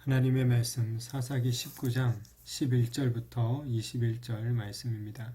하나님의 말씀 사사기 19장 11절부터 21절 말씀입니다.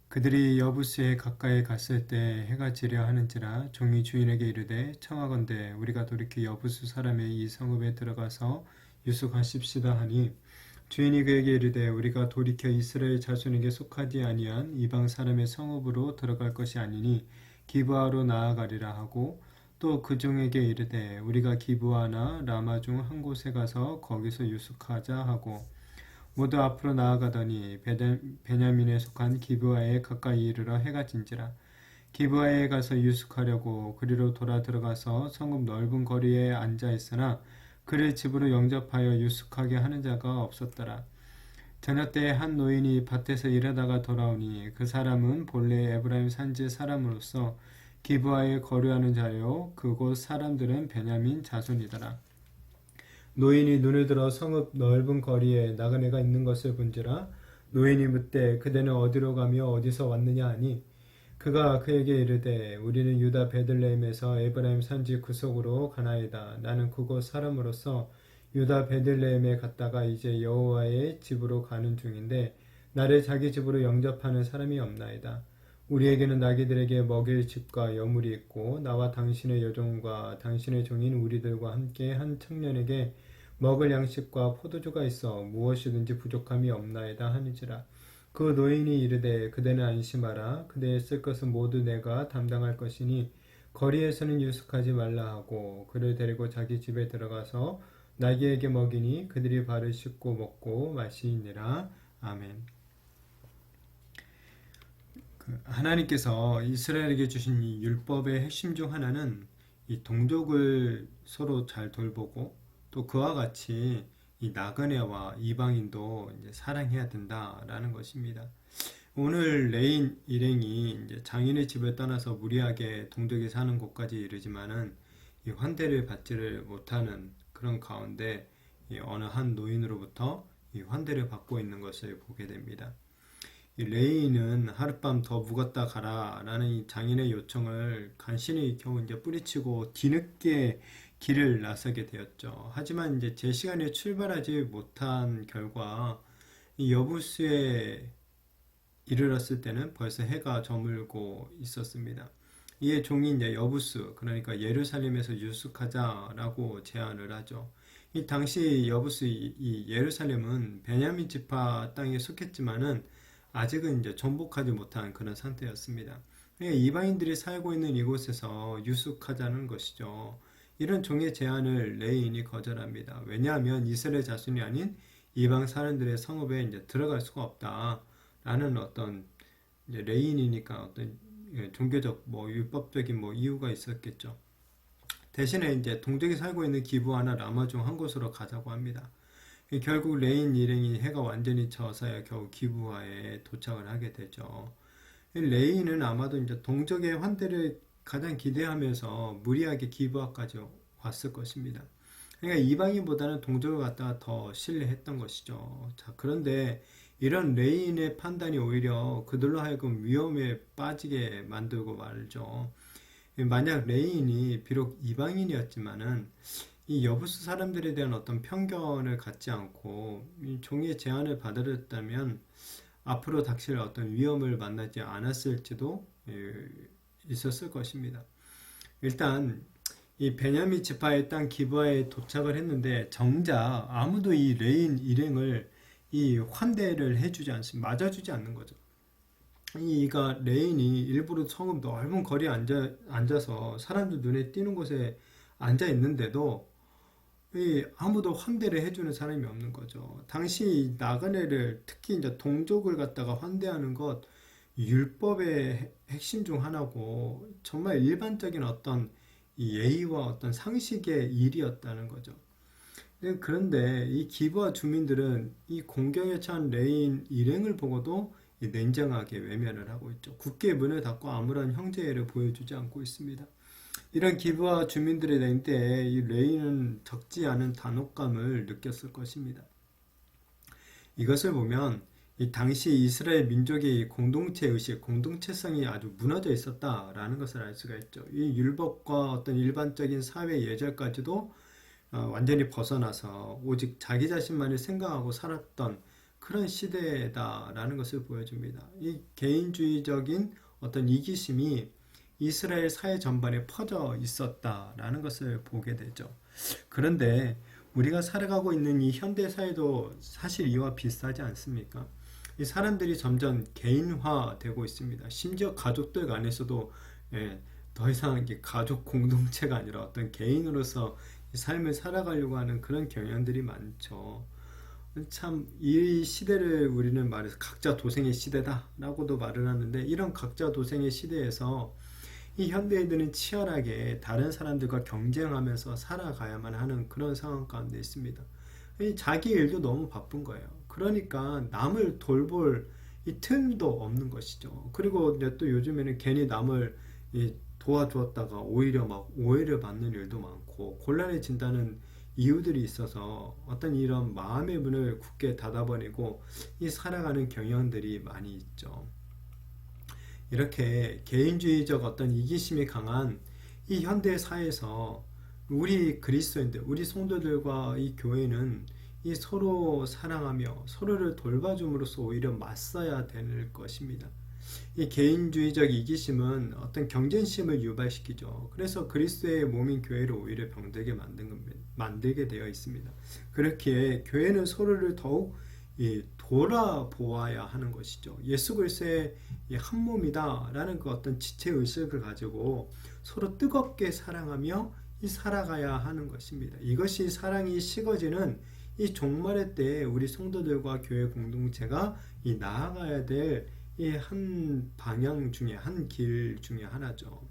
그들이 여부스에 가까이 갔을 때 해가 지려 하는지라 종이 주인에게 이르되 청하건대 우리가 돌이켜 여부스 사람의 이 성읍에 들어가서 유숙하십시다 하니 주인이 그에게 이르되 우리가 돌이켜 이스라엘 자손에게 속하지 아니한 이방 사람의 성읍으로 들어갈 것이 아니니 기브아로 나아가리라 하고 또 그 종에게 이르되 우리가 기브아나 라마 중 한 곳에 가서 거기서 유숙하자 하고 모두 앞으로 나아가더니 베냐민에 속한 기브아에 가까이 이르러 해가 진지라. 기브아에 가서 유숙하려고 그리로 돌아 들어가서 성읍 넓은 거리에 앉아 있으나 그를 집으로 영접하여 유숙하게 하는 자가 없었더라. 저녁 때에 한 노인이 밭에서 일하다가 돌아오니 그 사람은 본래 에브라임 산지 사람으로서 기브아에 거류하는 자요 그곳 사람들은 베냐민 자손이더라. 노인이 눈을 들어 성읍 넓은 거리에 나그네가 있는 것을 본지라. 노인이 묻되 그대는 어디로 가며 어디서 왔느냐 하니 그가 그에게 이르되 우리는 유다 베들레헴에서 에브라임 산지 구석으로 가나이다. 나는 그곳 사람으로서 유다 베들레헴에 갔다가 이제 여호와의 집으로 가는 중인데 나를 자기 집으로 영접하는 사람이 없나이다. 우리에게는 나귀들에게 먹일 집과 여물이 있고 나와 당신의 여종과 당신의 종인 우리들과 함께 한 청년에게 먹을 양식과 포도주가 있어 무엇이든지 부족함이 없나이다 하니지라. 그 노인이 이르되 그대는 안심하라. 그대의 쓸 것은 모두 내가 담당할 것이니 거리에서는 유숙하지 말라 하고 그를 데리고 자기 집에 들어가서 나귀에게 먹이니 그들이 발을 씻고 먹고 마시니라. 아멘. 하나님께서 이스라엘에게 주신 이 율법의 핵심 중 하나는 이 동족을 서로 잘 돌보고 또 그와 같이 이 나그네와 이방인도 이제 사랑해야 된다라는 것입니다. 오늘 레인 일행이 이제 장인의 집을 떠나서 무리하게 동족이 사는 곳까지 이르지만은 이 환대를 받지를 못하는 그런 가운데 이 어느 한 노인으로부터 이 환대를 받고 있는 것을 보게 됩니다. 이 레이는 하룻밤 더 묵었다 가라 라는 이 장인의 요청을 간신히 겨우 이제 뿌리치고 뒤늦게 길을 나서게 되었죠. 하지만 이제 제 시간에 출발하지 못한 결과 이 여부스에 이르렀을 때는 벌써 해가 저물고 있었습니다. 이에 종이 이제 여부스, 그러니까 예루살렘에서 유숙하자라고 제안을 하죠. 이 당시 여부스 이 예루살렘은 베냐민 지파 땅에 속했지만은 아직은 이제 정복하지 못한 그런 상태였습니다. 이방인들이 살고 있는 이곳에서 유숙하자는 것이죠. 이런 종의 제안을 레인이 거절합니다. 왜냐하면 이스라엘 자손이 아닌 이방 사람들의 성읍에 이제 들어갈 수가 없다라는 어떤 이제 레인이니까 어떤 종교적 뭐 율법적인 뭐 이유가 있었겠죠. 대신에 이제 동족이 살고 있는 기브아나 라마 중 한 곳으로 가자고 합니다. 결국 레인 일행이 해가 완전히 져서야 겨우 기브아에 도착을 하게 되죠. 레인은 아마도 이제 동족의 환대를 가장 기대하면서 무리하게 기브아까지 왔을 것입니다. 그러니까 이방인보다는 동족을 갖다가 더 신뢰했던 것이죠. 자, 그런데 이런 레인의 판단이 오히려 그들로 하여금 위험에 빠지게 만들고 말죠. 만약 레인이 비록 이방인이었지만은 이 여부수 사람들에 대한 어떤 편견을 갖지 않고 이 종의 제안을 받아들였다면 앞으로 닥칠 어떤 위험을 만나지 않았을지도 있었을 것입니다. 일단 이 베냐민 지파의 땅 기브아에 도착을 했는데 정작 아무도 이 레인 일행을 이 환대를 해주지 않습니다. 맞아주지 않는 거죠. 이가 레인이 일부러 성읍 넓은 거리에 앉아서 사람들 눈에 띄는 곳에 앉아 있는데도 아무도 환대를 해주는 사람이 없는 거죠. 당시 나그네를 특히 이제 동족을 갖다가 환대하는 것 율법의 핵심 중 하나고 정말 일반적인 어떤 이 예의와 어떤 상식의 일이었다는 거죠. 그런데 이 기브아 주민들은 이 공경에 처한 레인 일행을 보고도 냉정하게 외면을 하고 있죠. 굳게 문을 닫고 아무런 형제애를 보여주지 않고 있습니다. 이런 기브아 주민들의 랭때에 이 레이는 적지 않은 단혹감을 느꼈을 것입니다. 이것을 보면 이 당시 이스라엘 민족의 공동체 의식, 공동체성이 아주 무너져 있었다라는 것을 알 수가 있죠. 이 율법과 어떤 일반적인 사회 예절까지도 완전히 벗어나서 오직 자기 자신만을 생각하고 살았던 그런 시대다라는 것을 보여줍니다. 이 개인주의적인 어떤 이기심이 이스라엘 사회 전반에 퍼져 있었다라는 것을 보게 되죠. 그런데 우리가 살아가고 있는 이 현대 사회도 사실 이와 비슷하지 않습니까? 이 사람들이 점점 개인화되고 있습니다. 심지어 가족들 간에서도 더 이상 이게 가족 공동체가 아니라 어떤 개인으로서 삶을 살아가려고 하는 그런 경향들이 많죠. 참 이 시대를 우리는 말해서 각자 도생의 시대다라고도 말을 하는데, 이런 각자 도생의 시대에서 이 현대인들은 치열하게 다른 사람들과 경쟁하면서 살아가야만 하는 그런 상황 가운데 있습니다. 자기 일도 너무 바쁜 거예요. 그러니까 남을 돌볼 이 틈도 없는 것이죠. 그리고 이제 또 요즘에는 괜히 남을 도와주었다가 오히려 막 오해를 받는 일도 많고 곤란해진다는 이유들이 있어서 어떤 이런 마음의 문을 굳게 닫아버리고 이 살아가는 경향들이 많이 있죠. 이렇게 개인주의적 어떤 이기심이 강한 이 현대 사회에서 우리 그리스도인들, 우리 성도들과 이 교회는 이 서로 사랑하며 서로를 돌봐줌으로써 오히려 맞서야 될 것입니다. 이 개인주의적 이기심은 어떤 경쟁심을 유발시키죠. 그래서 그리스도의 몸인 교회를 오히려 병들게 만들게 되어 있습니다. 그렇기에 교회는 서로를 더욱 돌아보아야 하는 것이죠. 예수 그리스도의 한 몸이다라는 그 어떤 지체 의식을 가지고 서로 뜨겁게 사랑하며 살아가야 하는 것입니다. 이것이 사랑이 식어지는 이 종말의 때에 우리 성도들과 교회 공동체가 나아가야 될 이 한 방향 중에 한 길 중에 하나죠.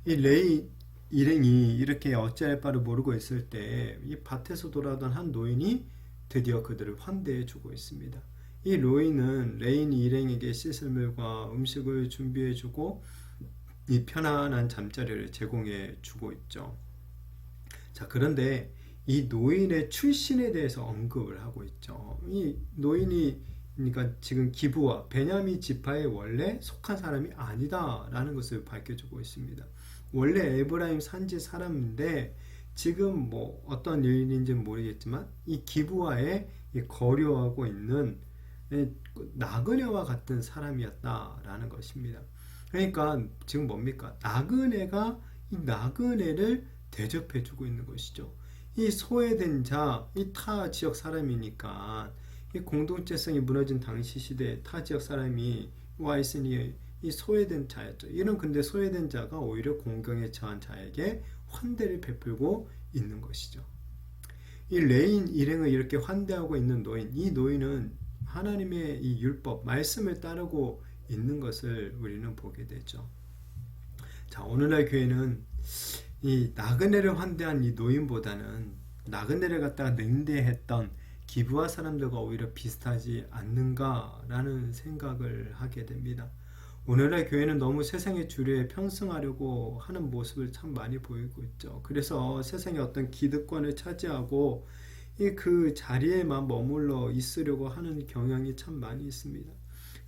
이 레이 일행이 이렇게 어찌할 바를 모르고 있을 때 이 밭에서 돌아오던 한 노인이 드디어 그들을 환대해 주고 있습니다. 이 노인은 레인 일행에게 씻을 물과 음식을 준비해 주고 이 편안한 잠자리를 제공해 주고 있죠. 자, 그런데 이 노인의 출신에 대해서 언급을 하고 있죠. 이 노인이 그러니까 지금 기브와 베냐민 지파에 원래 속한 사람이 아니다라는 것을 밝혀주고 있습니다. 원래 에브라임 산지 사람인데 지금 뭐 어떤 일인지는 모르겠지만 이 기브와에 거류하고 있는 나그네와 같은 사람이었다라는 것입니다. 그러니까 지금 뭡니까? 나그네가 이 나그네를 대접해주고 있는 것이죠. 이 소외된 자, 이 타 지역 사람이니까 이 공동체성이 무너진 당시 시대에 타 지역 사람이 와 있으니 이 소외된 자였죠. 이런 근데 소외된 자가 오히려 공경에 처한 자에게 환대를 베풀고 있는 것이죠. 이 레인 일행을 이렇게 환대하고 있는 노인, 이 노인은 하나님의 이 율법, 말씀을 따르고 있는 것을 우리는 보게 되죠. 자, 오늘날 교회는 이 나그네를 환대한 이 노인보다는 나그네를 갖다가 냉대했던 기브와 사람들과 오히려 비슷하지 않는가라는 생각을 하게 됩니다. 오늘날 교회는 너무 세상의 주류에 편승하려고 하는 모습을 참 많이 보이고 있죠. 그래서 세상의 어떤 기득권을 차지하고 그 자리에만 머물러 있으려고 하는 경향이 참 많이 있습니다.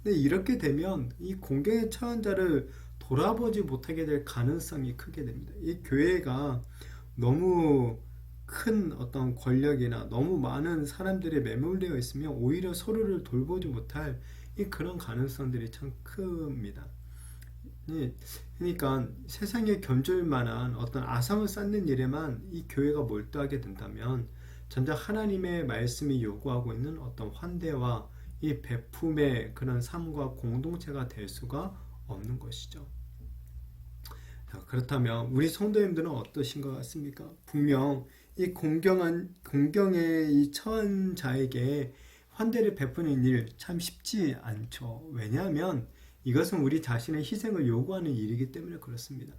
근데 이렇게 되면 이 공경에 처한 자를 돌아보지 못하게 될 가능성이 크게 됩니다. 이 교회가 너무 큰 어떤 권력이나 너무 많은 사람들에 매몰되어 있으면 오히려 서로를 돌보지 못할 그런 가능성들이 참 큽니다. 그러니까 세상에 견줄 만한 어떤 아상을 쌓는 일에만 이 교회가 몰두하게 된다면 전자 하나님의 말씀이 요구하고 있는 어떤 환대와 이 베품의 그런 삶과 공동체가 될 수가 없는 것이죠. 자, 그렇다면 우리 성도님들은 어떠신 것 같습니까? 분명 이 공경에 이 처한 자에게 환대를 베푸는 일 참 쉽지 않죠. 왜냐하면 이것은 우리 자신의 희생을 요구하는 일이기 때문에 그렇습니다.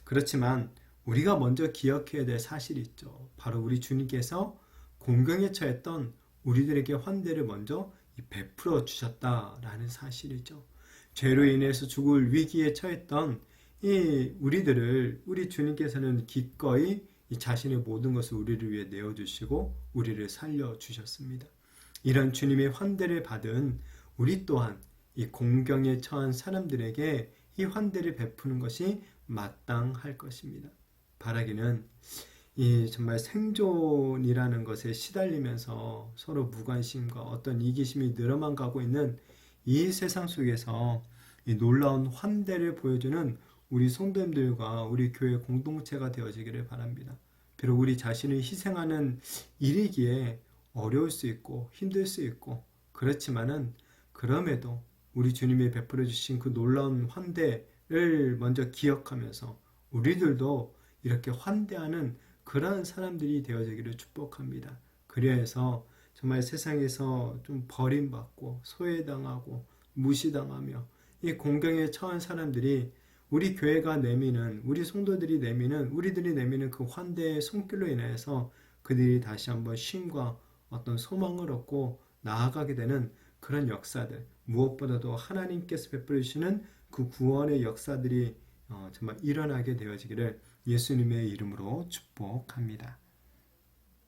그렇지만 우리가 먼저 기억해야 될 사실이 있죠. 바로 우리 주님께서 공경에 처했던 우리들에게 환대를 먼저 베풀어 주셨다라는 사실이죠. 죄로 인해서 죽을 위기에 처했던 우리 주님께서는 기꺼이 자신의 모든 것을 우리를 위해 내어주시고 우리를 살려주셨습니다. 이런 주님의 환대를 받은 우리 또한 이 공경에 처한 사람들에게 이 환대를 베푸는 것이 마땅할 것입니다. 바라기는 이 정말 생존이라는 것에 시달리면서 서로 무관심과 어떤 이기심이 늘어만 가고 있는 이 세상 속에서 이 놀라운 환대를 보여주는 우리 성도님들과 우리 교회 공동체가 되어지기를 바랍니다. 비록 우리 자신을 희생하는 일이기에 어려울 수 있고 힘들 수 있고 그렇지만은 그럼에도 우리 주님이 베풀어 주신 그 놀라운 환대를 먼저 기억하면서 우리들도 이렇게 환대하는 그러한 사람들이 되어지기를 축복합니다. 그래서 정말 세상에서 좀 버림받고 소외당하고 무시당하며 이 공경에 처한 사람들이 우리 교회가 내미는 우리 성도들이 내미는 우리들이 내미는 그 환대의 손길로 인해서 그들이 다시 한번 쉼과 어떤 소망을 얻고 나아가게 되는 그런 역사들 무엇보다도 하나님께서 베풀어 주시는 그 구원의 역사들이 정말 일어나게 되어지기를 예수님의 이름으로 축복합니다.